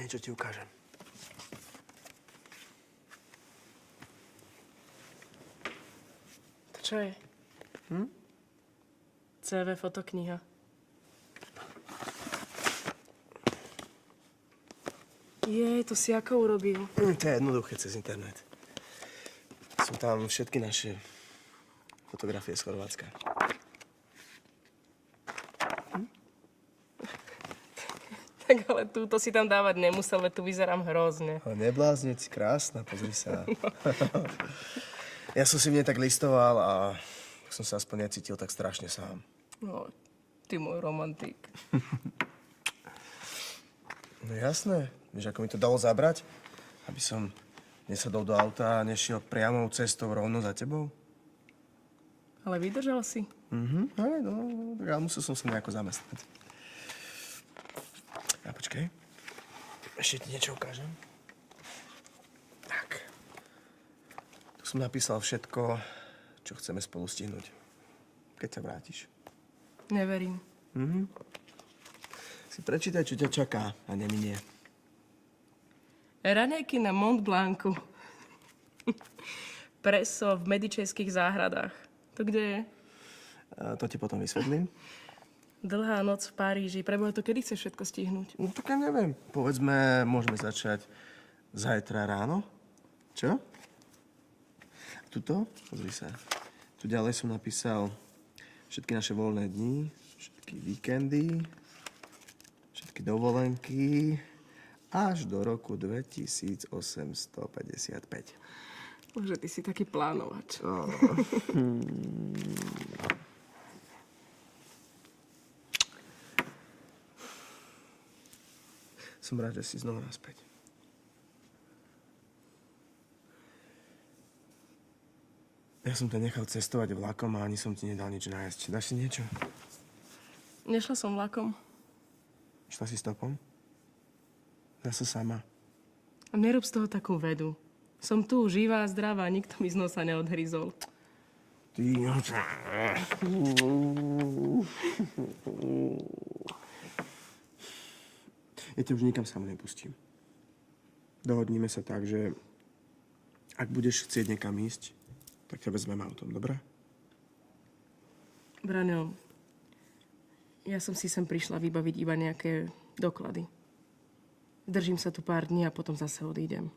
niečo ti ukážem. To čo je? CV fotokniha. To si ako urobil? To je jednoduché cez internet. Sú tam všetky naše fotografie z Chorvátska. Tak ale túto si tam dávať nemusel, veď tu vyzerám hrozne. Ale neblázne, si krásna, pozri sa. Ja som si v nej tak listoval a som sa aspoň necítil tak strašne sám. No, ty môj romantik. No jasné. Vieš, ako mi to dalo zabrať? Aby som nesadol do auta a nešiel priamou cestou rovno za tebou? Ale vydržal si. Hej, no, ja musel som sa nejako zamestnať. A počkaj. Ešte ti niečo ukážem. Tak. Tu som napísal všetko, čo chceme spolu stihnúť. Keď sa vrátiš. Neverím. Si prečítaj, čo ťa čaká a neminie. Raňajky na Mont Blancu. Preso v Medičejských záhradách. To kde je? To ti potom vysvetlím. Dlhá noc v Paríži. Preboha, to kedy chceš všetko stihnúť? No tak ja neviem. Povedzme, môžeme začať zajtra ráno. Čo? Tuto? Pozri sa. Tu ďalej som napísal všetky naše voľné dni, všetky víkendy, všetky dovolenky až do roku 2855. Bože, ty si taký plánovač. Som rád, že si znova naspäť. Ja som ťa nechal cestovať vlakom a ani som ti nedal nič nájsť. Dáš si niečo? Nešla som vlakom. Šla si stopom? Zase sama. A nerob z toho takú vedu. Som tu, živá, zdravá, nikto mi z nosa neodhryzol. Ty... Ja ťa už nikam sám nepustím. Dohodníme sa tak, že ak budeš chcieť niekam ísť, tak ťa vezmem autom, dobré? Braňo, ja som si sem prišla vybaviť iba nejaké doklady. Držím sa tu pár dní a potom zase odídem.